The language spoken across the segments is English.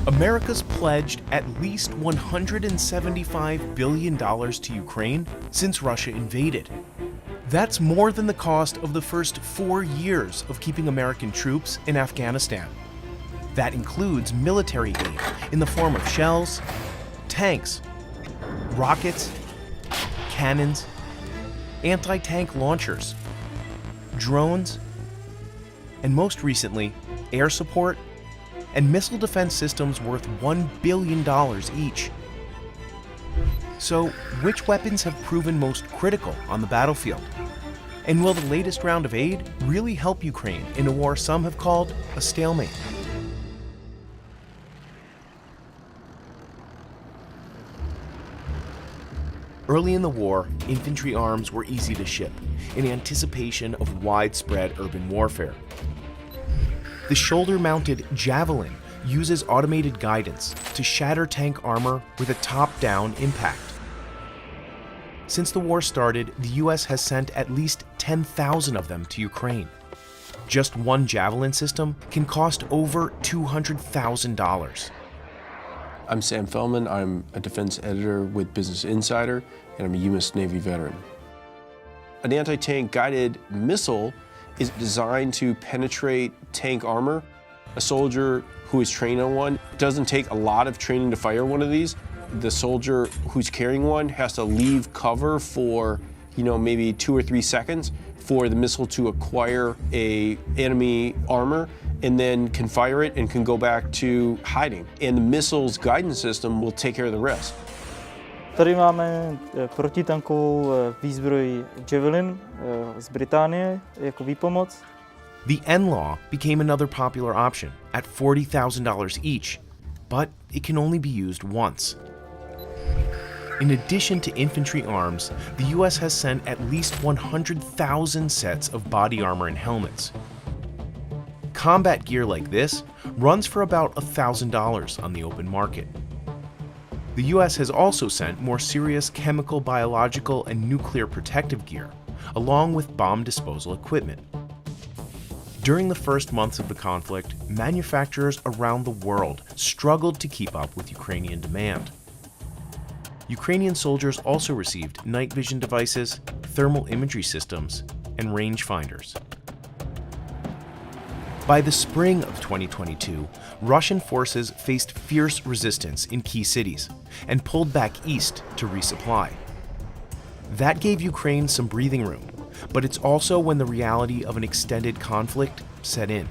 America's pledged at least $175 billion to Ukraine since Russia invaded. That's more than the cost of the first 4 years of keeping American troops in Afghanistan. That includes military aid in the form of shells, tanks, rockets, cannons, anti-tank launchers, drones, and most recently, air support and missile defense systems worth $1 billion each. So, which weapons have proven most critical on the battlefield? And will the latest round of aid really help Ukraine in a war some have called a stalemate? Early in the war, infantry arms were easy to ship in anticipation of widespread urban warfare. The shoulder-mounted Javelin uses automated guidance to shatter tank armor with a top-down impact. Since the war started, the US has sent at least 10,000 of them to Ukraine. Just one Javelin system can cost over $200,000. I'm Sam Feldman. I'm a defense editor with Business Insider, and I'm a U.S. Navy veteran. An anti-tank guided missile is designed to penetrate tank armor. A soldier who is trained on one doesn't take a lot of training to fire one of these. The soldier who's carrying one has to leave cover for, maybe 2 or 3 seconds for the missile to acquire a enemy armor, and then can fire it and can go back to hiding. And the missile's guidance system will take care of the rest. Tady máme protitankovou výzbroj Javelin z Británie jako výpomoc. The NLAW became another popular option at $40,000 each, but it can only be used once. In addition to infantry arms, the US has sent at least 100,000 sets of body armor and helmets. Combat gear like this runs for about $1,000 on the open market. The US has also sent more serious chemical, biological, and nuclear protective gear, along with bomb disposal equipment. During the first months of the conflict, manufacturers around the world struggled to keep up with Ukrainian demand. Ukrainian soldiers also received night vision devices, thermal imagery systems, and rangefinders. By the spring of 2022, Russian forces faced fierce resistance in key cities and pulled back east to resupply. That gave Ukraine some breathing room, but it's also when the reality of an extended conflict set in.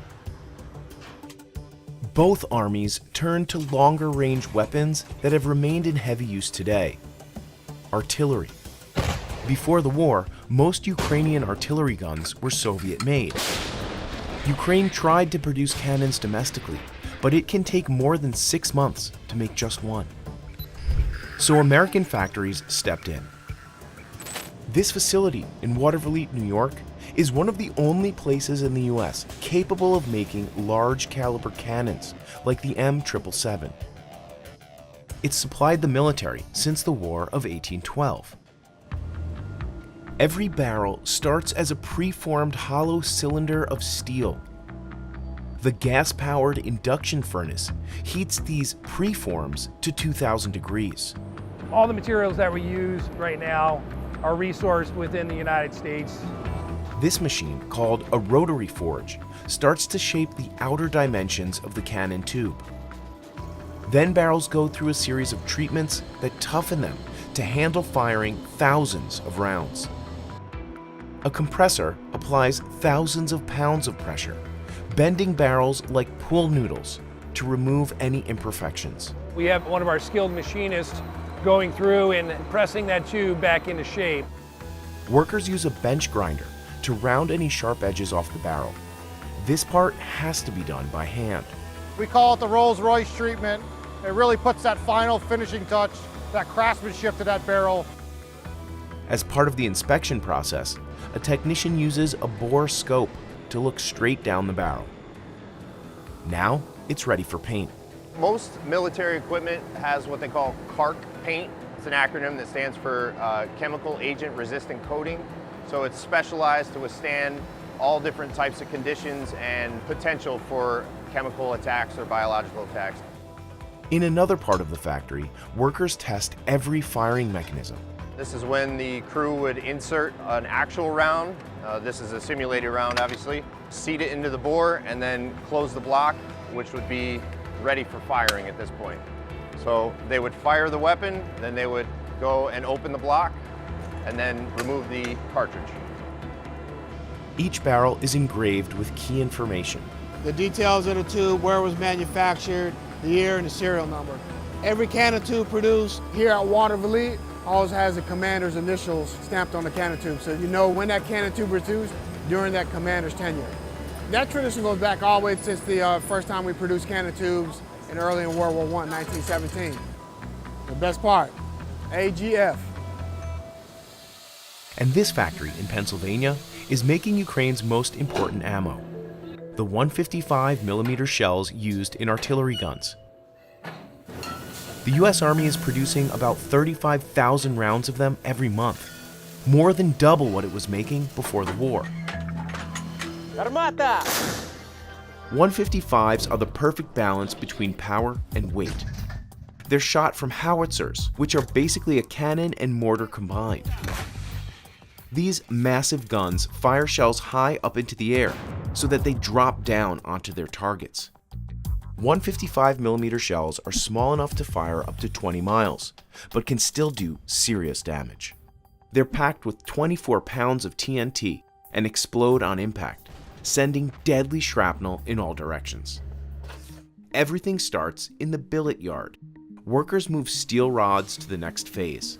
Both armies turned to longer-range weapons that have remained in heavy use today: artillery. Before the war, most Ukrainian artillery guns were Soviet-made. Ukraine tried to produce cannons domestically, but it can take more than 6 months to make just one. So American factories stepped in. This facility in Watervliet, New York, is one of the only places in the US capable of making large-caliber cannons like the M777. It's supplied the military since the War of 1812. Every barrel starts as a preformed hollow cylinder of steel. The gas-powered induction furnace heats these preforms to 2,000 degrees. All the materials that we use right now are resourced within the United States. This machine, called a rotary forge, starts to shape the outer dimensions of the cannon tube. Then barrels go through a series of treatments that toughen them to handle firing thousands of rounds. A compressor applies thousands of pounds of pressure, bending barrels like pool noodles to remove any imperfections. We have one of our skilled machinists going through and pressing that tube back into shape. Workers use a bench grinder to round any sharp edges off the barrel. This part has to be done by hand. We call it the Rolls-Royce treatment. It really puts that final finishing touch, that craftsmanship to that barrel. As part of the inspection process, a technician uses a bore scope to look straight down the barrel. Now it's ready for paint. Most military equipment has what they call CARC paint. It's an acronym that stands for Chemical Agent Resistant Coating. So it's specialized to withstand all different types of conditions and potential for chemical attacks or biological attacks. In another part of the factory, workers test every firing mechanism. This is when the crew would insert an actual round. This is a simulated round, obviously. Seat it into the bore and then close the block, which would be ready for firing at this point. So they would fire the weapon, then they would go and open the block, and then remove the cartridge. Each barrel is engraved with key information. The details of the tube, where it was manufactured, the year, and the serial number. Every cannon tube produced here at Watervliet always has the commander's initials stamped on the cannon tube, so you know when that cannon tube was produced during that commander's tenure. That tradition goes back all the way since the first time we produced cannon tubes early in World War I, 1917. The best part, AGF. And this factory in Pennsylvania is making Ukraine's most important ammo, the 155mm shells used in artillery guns. The U.S. Army is producing about 35,000 rounds of them every month, more than double what it was making before the war. Armata! 155s are the perfect balance between power and weight. They're shot from howitzers, which are basically a cannon and mortar combined. These massive guns fire shells high up into the air so that they drop down onto their targets. 155mm shells are small enough to fire up to 20 miles, but can still do serious damage. They're packed with 24 pounds of TNT and explode on impact, sending deadly shrapnel in all directions. Everything starts in the billet yard. Workers move steel rods to the next phase,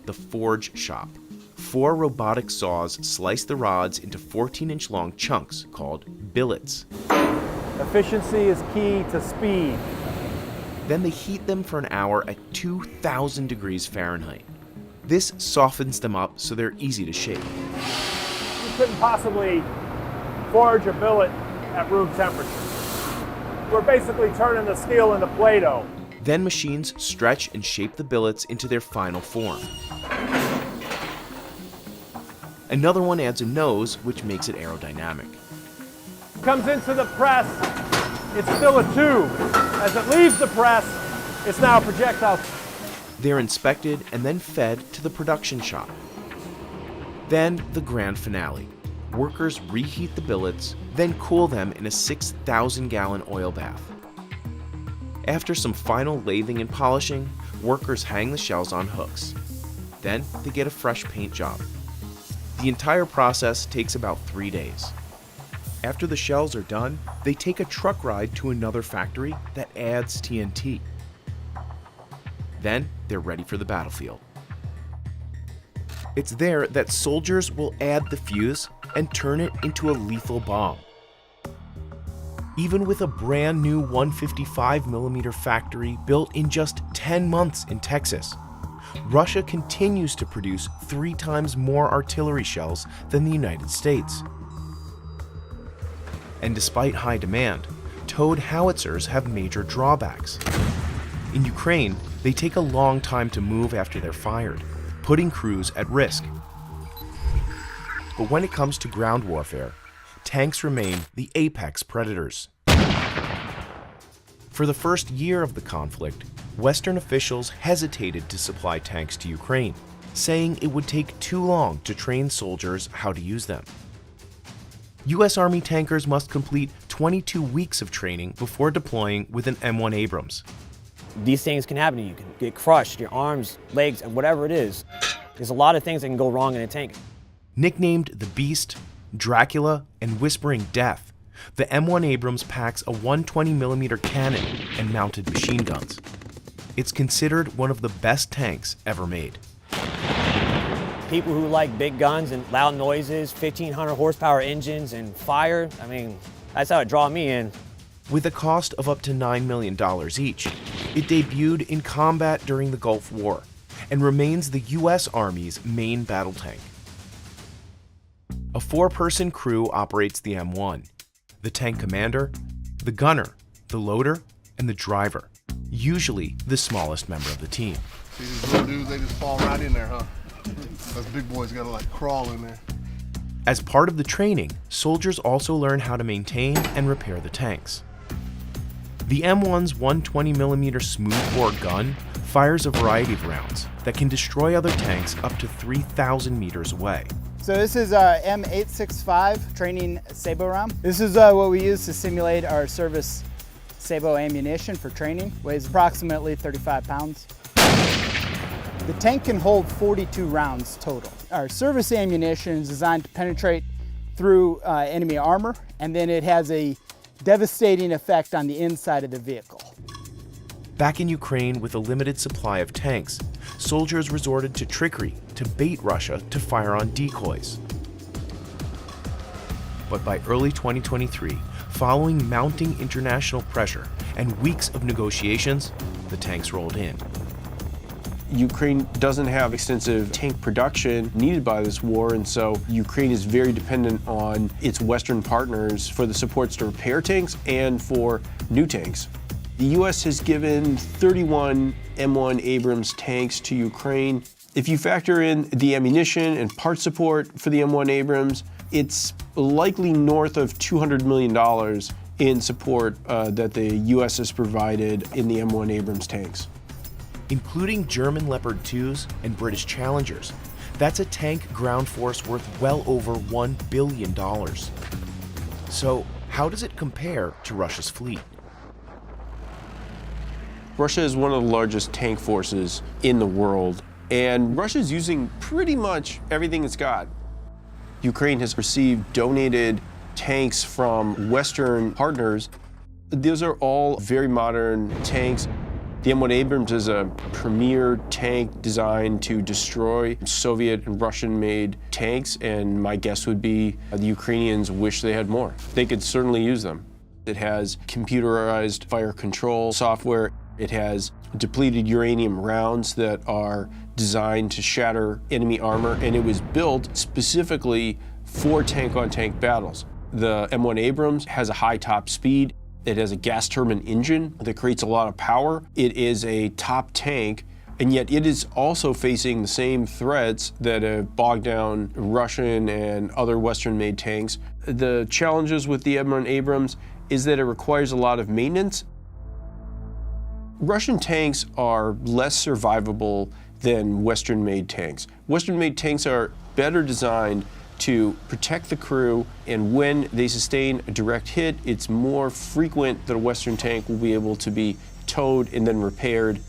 the forge shop. 4 robotic saws slice the rods into 14-inch long chunks called billets. Efficiency is key to speed. Then they heat them for an hour at 2,000 degrees Fahrenheit. This softens them up so they're easy to shape. You couldn't possibly forge a billet at room temperature. We're basically turning the steel into Play-Doh. Then machines stretch and shape the billets into their final form. Another one adds a nose, which makes it aerodynamic. Comes into the press, it's still a tube. As it leaves the press, it's now a projectile. They're inspected and then fed to the production shop. Then the grand finale. Workers reheat the billets, then cool them in a 6,000-gallon oil bath. After some final lathing and polishing, workers hang the shells on hooks. Then they get a fresh paint job. The entire process takes about 3 days. After the shells are done, they take a truck ride to another factory that adds TNT. Then they're ready for the battlefield. It's there that soldiers will add the fuse and turn it into a lethal bomb. Even with a brand new 155mm factory built in just 10 months in Texas, Russia continues to produce 3 times more artillery shells than the United States. And despite high demand, towed howitzers have major drawbacks. In Ukraine, they take a long time to move after they're fired, putting crews at risk. But when it comes to ground warfare, tanks remain the apex predators. For the first year of the conflict, Western officials hesitated to supply tanks to Ukraine, saying it would take too long to train soldiers how to use them. U.S. Army tankers must complete 22 weeks of training before deploying with an M1 Abrams. These things can happen to you. You can get crushed, your arms, legs, and whatever it is. There's a lot of things that can go wrong in a tank. Nicknamed the Beast, Dracula, and Whispering Death, the M1 Abrams packs a 120mm cannon and mounted machine guns. It's considered one of the best tanks ever made. People who like big guns and loud noises, 1,500 horsepower engines and fire, I mean, that's how it draw me in. With a cost of up to $9 million each, it debuted in combat during the Gulf War and remains the U.S. Army's main battle tank. A 4-person crew operates the M1. The tank commander, the gunner, the loader, and the driver, usually the smallest member of the team. See these little dudes, they just fall right in there, huh? Those big boys gotta like crawl in there. As part of the training, soldiers also learn how to maintain and repair the tanks. The M1's 120mm smoothbore gun fires a variety of rounds that can destroy other tanks up to 3,000 meters away. So this is our M865 training Sabo round. This is what we use to simulate our service Sabo ammunition for training. Weighs approximately 35 pounds. The tank can hold 42 rounds total. Our service ammunition is designed to penetrate through enemy armor, and then it has a devastating effect on the inside of the vehicle. Back in Ukraine with a limited supply of tanks, soldiers resorted to trickery to bait Russia to fire on decoys. But by early 2023, following mounting international pressure and weeks of negotiations, the tanks rolled in. Ukraine doesn't have extensive tank production needed by this war, and so Ukraine is very dependent on its Western partners for the supports to repair tanks and for new tanks. The U.S. has given 31 M1 Abrams tanks to Ukraine. If you factor in the ammunition and part support for the M1 Abrams, it's likely north of $200 million in support that the U.S. has provided in the M1 Abrams tanks. Including German Leopard 2s and British Challengers. That's a tank ground force worth well over $1 billion. So how does it compare to Russia's fleet? Russia is one of the largest tank forces in the world, and Russia is using pretty much everything it's got. Ukraine has received donated tanks from Western partners. Those are all very modern tanks. The M1 Abrams is a premier tank designed to destroy Soviet and Russian-made tanks, and my guess would be the Ukrainians wish they had more. They could certainly use them. It has computerized fire control software. It has depleted uranium rounds that are designed to shatter enemy armor, and it was built specifically for tank-on-tank battles. The M1 Abrams has a high top speed. It has a gas turbine engine that creates a lot of power. It is a top tank, and yet it is also facing the same threats that have bogged down Russian and other Western-made tanks. The challenges with the M1 Abrams is that it requires a lot of maintenance. Russian tanks are less survivable than Western-made tanks. Western-made tanks are better designed to protect the crew, and when they sustain a direct hit, it's more frequent that a Western tank will be able to be towed and then repaired.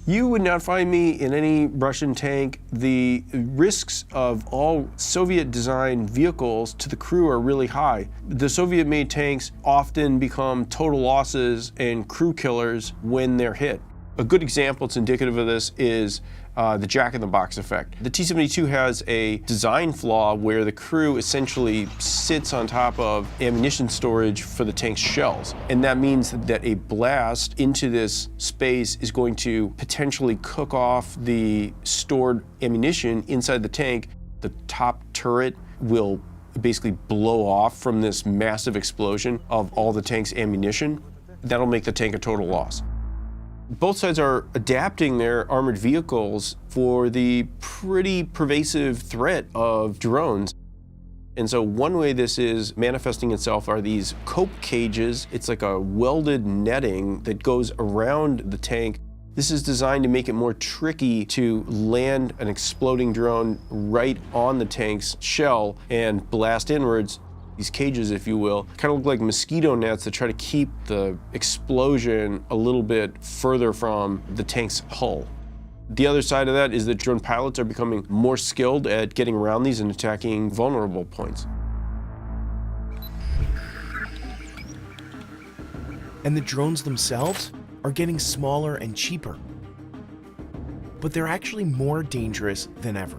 You would not find me in any Russian tank. The risks of all Soviet-designed vehicles to the crew are really high. The Soviet-made tanks often become total losses and crew killers when they're hit. A good example that's indicative of this is the jack-in-the-box effect. The T-72 has a design flaw where the crew essentially sits on top of ammunition storage for the tank's shells. And that means that a blast into this space is going to potentially cook off the stored ammunition inside the tank. The top turret will basically blow off from this massive explosion of all the tank's ammunition. That'll make the tank a total loss. Both sides are adapting their armored vehicles for the pretty pervasive threat of drones. And so one way this is manifesting itself are these cope cages. It's like a welded netting that goes around the tank. This is designed to make it more tricky to land an exploding drone right on the tank's shell and blast inwards. These cages, if you will, kind of look like mosquito nets that try to keep the explosion a little bit further from the tank's hull. The other side of that is that drone pilots are becoming more skilled at getting around these and attacking vulnerable points. And the drones themselves are getting smaller and cheaper. But they're actually more dangerous than ever.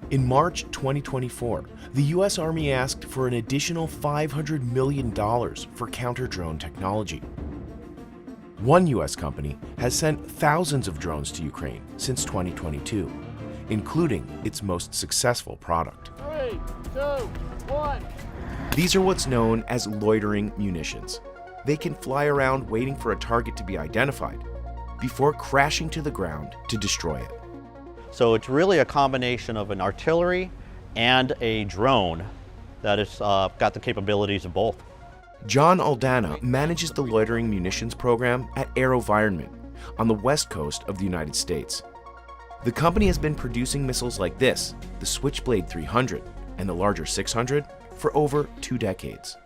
In March 2024, the US Army asked for an additional $500 million for counter-drone technology. One US company has sent thousands of drones to Ukraine since 2022, including its most successful product. 3, 2, 1. These are what's known as loitering munitions. They can fly around waiting for a target to be identified before crashing to the ground to destroy it. So it's really a combination of an artillery and a drone that has got the capabilities of both. John Aldana manages the loitering munitions program at AeroVironment on the west coast of the United States. The company has been producing missiles like this, the Switchblade 300 and the larger 600, for over 2 decades.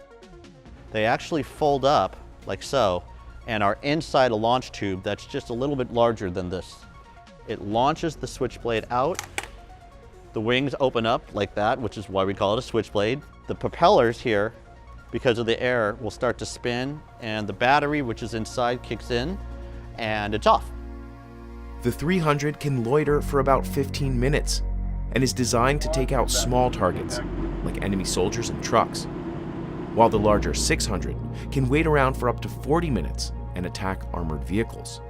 They actually fold up like so and are inside a launch tube that's just a little bit larger than this. It launches the Switchblade out. The wings open up like that, which is why we call it a Switchblade. The propellers here, because of the air, will start to spin, and the battery, which is inside, kicks in, and it's off. The 300 can loiter for about 15 minutes and is designed to take out small targets, like enemy soldiers and trucks, while the larger 600 can wait around for up to 40 minutes and attack armored vehicles.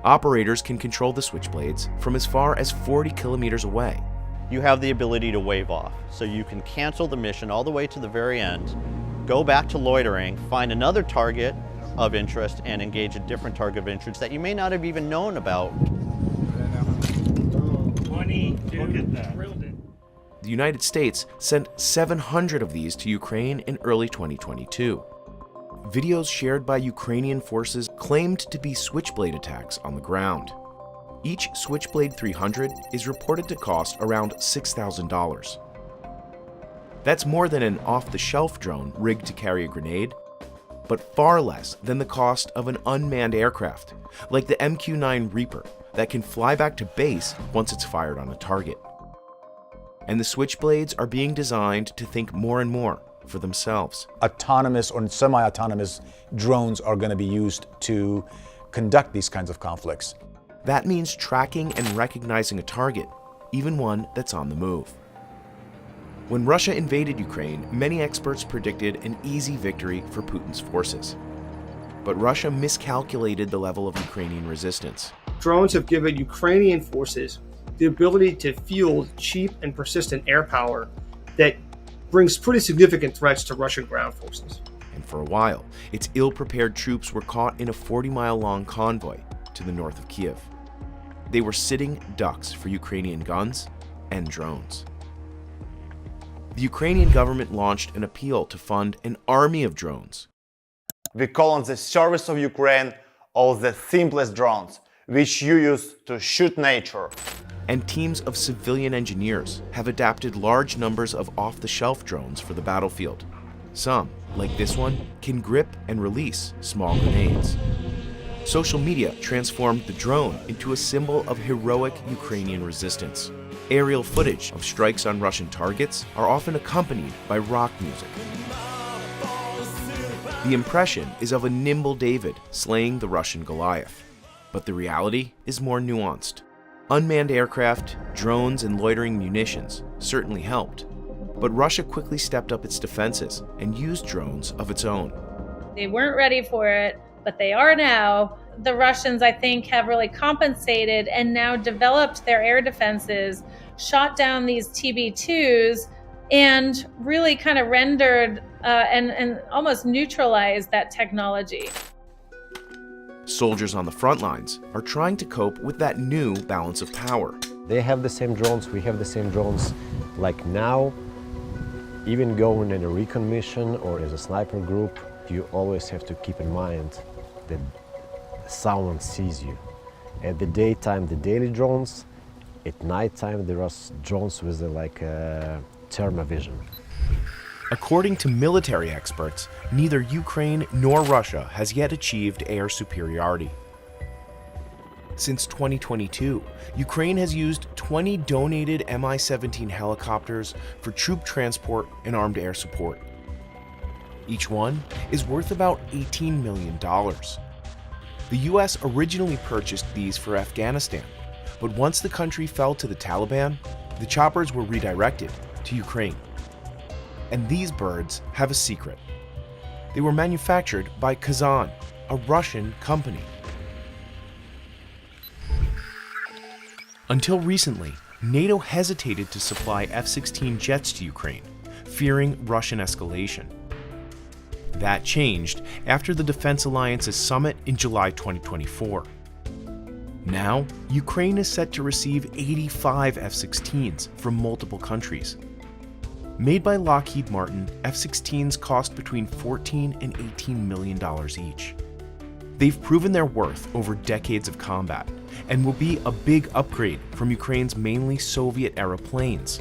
Operators can control the Switchblades from as far as 40 kilometers away. You have the ability to wave off, so you can cancel the mission all the way to the very end, go back to loitering, find another target of interest, and engage a different target of interest that you may not have even known about. Look at that. The United States sent 700 of these to Ukraine in early 2022. Videos shared by Ukrainian forces claimed to be Switchblade attacks on the ground. Each Switchblade 300 is reported to cost around $6,000. That's more than an off-the-shelf drone rigged to carry a grenade, but far less than the cost of an unmanned aircraft, like the MQ-9 Reaper, that can fly back to base once it's fired on a target. And the Switchblades are being designed to think more and more for themselves. Autonomous or semi-autonomous drones are going to be used to conduct these kinds of conflicts. That means tracking and recognizing a target, even one that's on the move. When Russia invaded Ukraine, many experts predicted an easy victory for Putin's forces. But Russia miscalculated the level of Ukrainian resistance. Drones have given Ukrainian forces the ability to field cheap and persistent air power that brings pretty significant threats to Russian ground forces. And for a while, its ill-prepared troops were caught in a 40-mile-long convoy to the north of Kiev. They were sitting ducks for Ukrainian guns and drones. The Ukrainian government launched an appeal to fund an army of drones. We call on the service of Ukraine all the simplest drones, which you use to shoot nature. And teams of civilian engineers have adapted large numbers of off-the-shelf drones for the battlefield. Some, like this one, can grip and release small grenades. Social media transformed the drone into a symbol of heroic Ukrainian resistance. Aerial footage of strikes on Russian targets are often accompanied by rock music. The impression is of a nimble David slaying the Russian Goliath. But the reality is more nuanced. Unmanned aircraft, drones, and loitering munitions certainly helped. But Russia quickly stepped up its defenses and used drones of its own. They weren't ready for it, but they are now. The Russians, I think, have really compensated and now developed their air defenses, shot down these TB2s, and really kind of rendered and almost neutralized that technology. Soldiers on the front lines are trying to cope with that new balance of power. They have the same drones, we have the same drones. Like now, even going in a recon mission or as a sniper group, you always have to keep in mind that someone sees you. At the daytime, the daily drones. At nighttime, there are drones with thermovision. According to military experts, neither Ukraine nor Russia has yet achieved air superiority. Since 2022, Ukraine has used 20 donated Mi-17 helicopters for troop transport and armed air support. Each one is worth about $18 million. The US originally purchased these for Afghanistan, but once the country fell to the Taliban, the choppers were redirected to Ukraine. And these birds have a secret. They were manufactured by Kazan, a Russian company. Until recently, NATO hesitated to supply F-16 jets to Ukraine, fearing Russian escalation. That changed after the Defense Alliance's summit in July 2024. Now, Ukraine is set to receive 85 F-16s from multiple countries. Made by Lockheed Martin, F-16s cost between $14 and $18 million each. They've proven their worth over decades of combat and will be a big upgrade from Ukraine's mainly Soviet-era planes.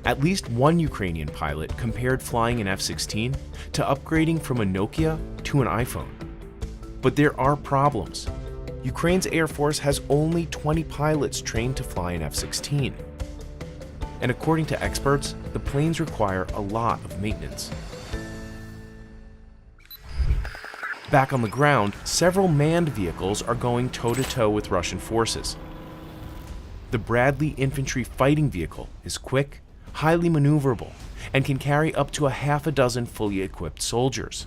At least one Ukrainian pilot compared flying an F-16 to upgrading from a Nokia to an iPhone. But there are problems. Ukraine's Air Force has only 20 pilots trained to fly an F-16. And according to experts, the planes require a lot of maintenance. Back on the ground, several manned vehicles are going toe-to-toe with Russian forces. The Bradley infantry fighting vehicle is quick, highly maneuverable, and can carry up to a half a dozen fully equipped soldiers.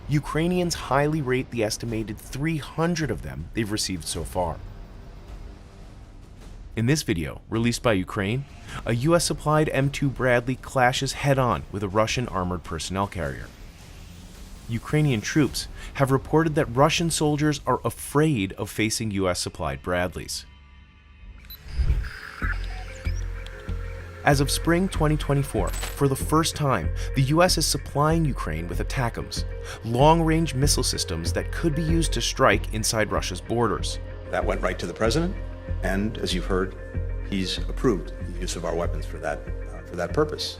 Ukrainians highly rate the estimated 300 of them they've received so far. In this video, released by Ukraine, a US-supplied M2 Bradley clashes head-on with a Russian armored personnel carrier. Ukrainian troops have reported that Russian soldiers are afraid of facing US-supplied Bradleys. As of spring 2024, for the first time, the US is supplying Ukraine with ATACMS, long-range missile systems that could be used to strike inside Russia's borders. That went right to the president, and as you've heard, he's approved the use of our weapons for that purpose.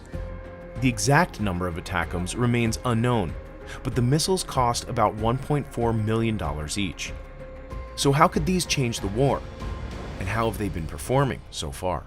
The exact number of ATACMS remains unknown, but the missiles cost about $1.4 million each. So how could these change the war? And how have they been performing so far?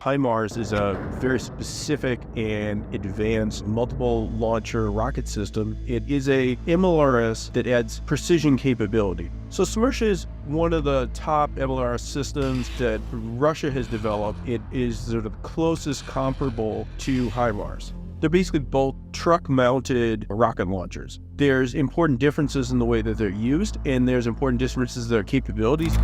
HIMARS is a very specific and advanced multiple launcher rocket system. It is a MLRS that adds precision capability. So Smersh is one of the top MLRS systems that Russia has developed. It is sort of the closest comparable to HIMARS. They're basically both truck-mounted rocket launchers. There's important differences in the way that they're used, and there's important differences in their capabilities.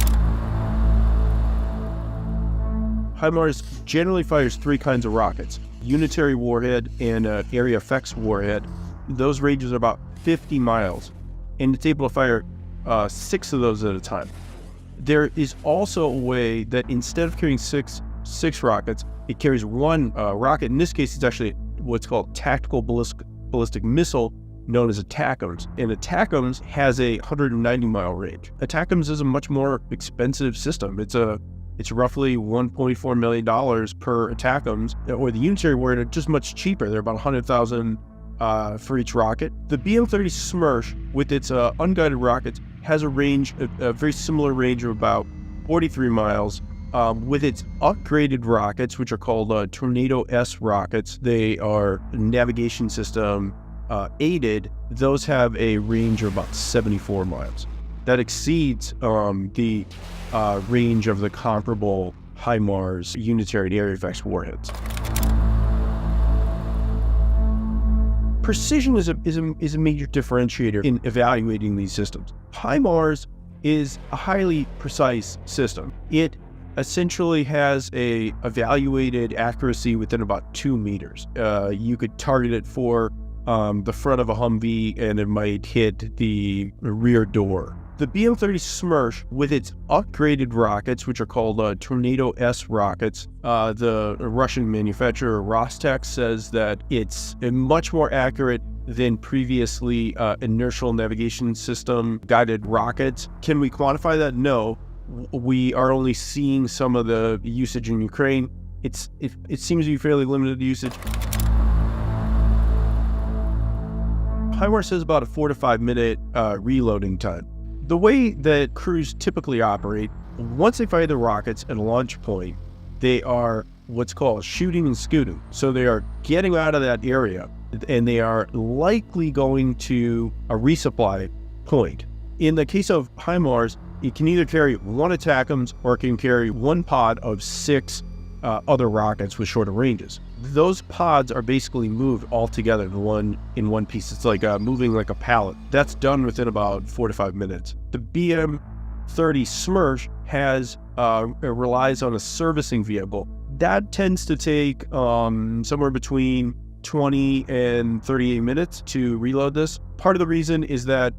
HIMARS generally fires three kinds of rockets: unitary warhead and area effects warhead. Those ranges are about 50 miles, and it's able to fire 6 of those at a time. There is also a way that instead of carrying six rockets, it carries one rocket. In this case, it's actually what's called tactical ballistic missile, known as ATACMS. And ATACMS has a 190-mile range. ATACMS is a much more expensive system. It's roughly $1.4 million per ATACMS, or the unitary warhead are just much cheaper. They're about $100,000 for each rocket. The BM-30 Smersh, with its unguided rockets, has a very similar range of about 43 miles. With its upgraded rockets, which are called Tornado S rockets, they are navigation system aided. Those have a range of about 74 miles. That exceeds the range of the comparable HIMARS unitary and area effects warheads. Precision is a major differentiator in evaluating these systems. HIMARS is a highly precise system. It essentially has a evaluated accuracy within about 2 meters. You could target it for the front of a Humvee and it might hit the rear door. The BM-30 Smersh, with its upgraded rockets, which are called Tornado S rockets, the Russian manufacturer Rostec says that it's much more accurate than previously inertial navigation system guided rockets. Can we quantify that? No. We are only seeing some of the usage in Ukraine. It seems to be fairly limited usage. HIMARS has about a 4 to 5 minute reloading time. The way that crews typically operate, once they fire the rockets at a launch point, they are what's called shooting and scooting. So they are getting out of that area and they are likely going to a resupply point. In the case of HIMARS, it can either carry one ATACMS or it can carry one pod of 6 other rockets with shorter ranges. Those pods are basically moved all together in one piece. It's like moving like a pallet. That's done within about 4 to 5 minutes. The BM-30 Smersh relies on a servicing vehicle. That tends to take somewhere between 20 and 38 minutes to reload this. Part of the reason is that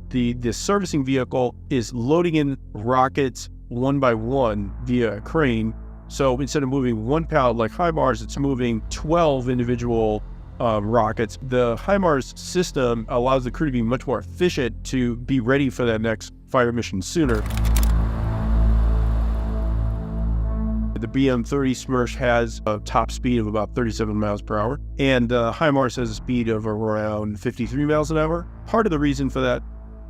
the servicing vehicle is loading in rockets one by one via a crane So instead of moving one pallet like HIMARS, it's moving 12 individual rockets. The HIMARS system allows the crew to be much more efficient to be ready for that next fire mission sooner. The BM-30 SMERSH has a top speed of about 37 miles per hour, and HIMARS has a speed of around 53 miles an hour. Part of the reason for that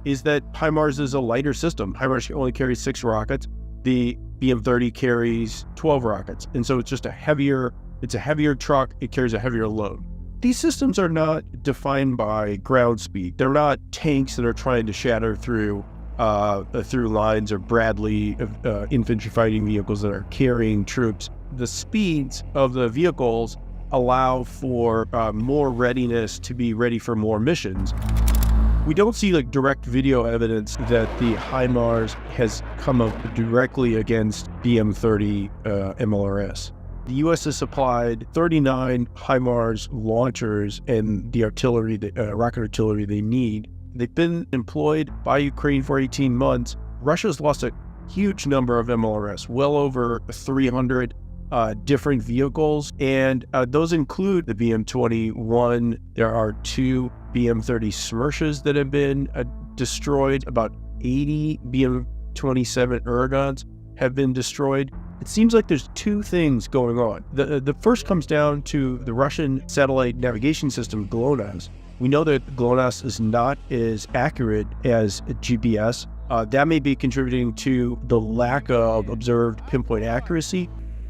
is that HIMARS is a lighter system. HIMARS only carries 6 rockets. The BM-30 carries 12 rockets, and so it's just a heavier truck. It carries a heavier load. These systems are not defined by ground speed. They're not tanks that are trying to shatter through lines or Bradley infantry fighting vehicles that are carrying troops. The speeds of the vehicles allow for more readiness to be ready for more missions. We don't see like direct video evidence that the HIMARS has come up directly against BM-30 MLRS. The U.S. has supplied 39 HIMARS launchers and the artillery, rocket artillery they need. They've been employed by Ukraine for 18 months. Russia's lost a huge number of MLRS, well over 300 different vehicles, and those include the BM-21. There are 2 BM-30 SMERSHs that have been destroyed. About 80 BM-27 Uragans have been destroyed. It seems like there's 2 things going on. The first comes down to the Russian satellite navigation system, GLONASS. We know that GLONASS is not as accurate as GPS. That may be contributing to the lack of observed pinpoint accuracy.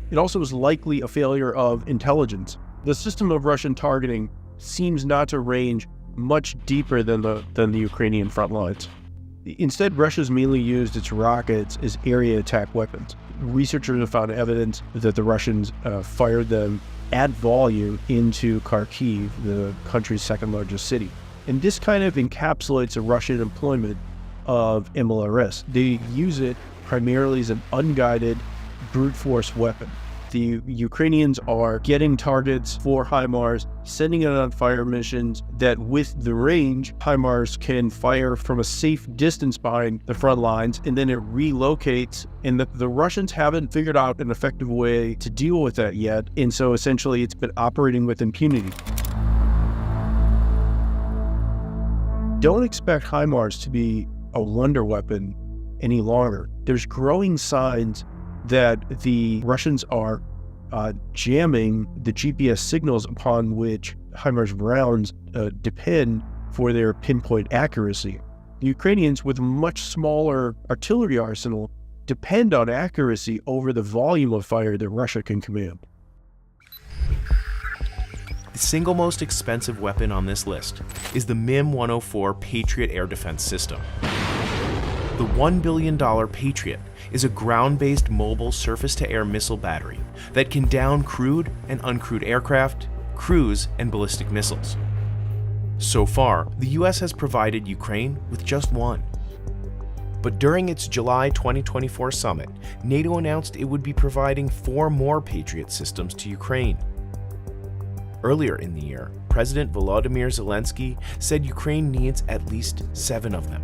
It also is likely a failure of intelligence. The system of Russian targeting seems not to range much deeper than the Ukrainian front lines. Instead, Russia's mainly used its rockets as area attack weapons. Researchers have found evidence that the Russians fired them at volume into Kharkiv, the country's second largest city. And this kind of encapsulates a Russian employment of MLRS. They use it primarily as an unguided brute force weapon. The Ukrainians are getting targets for HIMARS, sending it on fire missions that with the range, HIMARS can fire from a safe distance behind the front lines, and then it relocates. And the Russians haven't figured out an effective way to deal with that yet. And so essentially it's been operating with impunity. Don't expect HIMARS to be a wonder weapon any longer. There's growing signs that the Russians are jamming the GPS signals upon which HIMARS rounds depend for their pinpoint accuracy. The Ukrainians, with a much smaller artillery arsenal, depend on accuracy over the volume of fire that Russia can command. The single most expensive weapon on this list is the MIM-104 Patriot air defense system. The $1 billion Patriot is a ground-based mobile surface-to-air missile battery that can down crewed and uncrewed aircraft, cruise, and ballistic missiles. So far, the US has provided Ukraine with just one. But during its July 2024 summit, NATO announced it would be providing 4 more Patriot systems to Ukraine. Earlier in the year, President Volodymyr Zelensky said Ukraine needs at least 7 of them.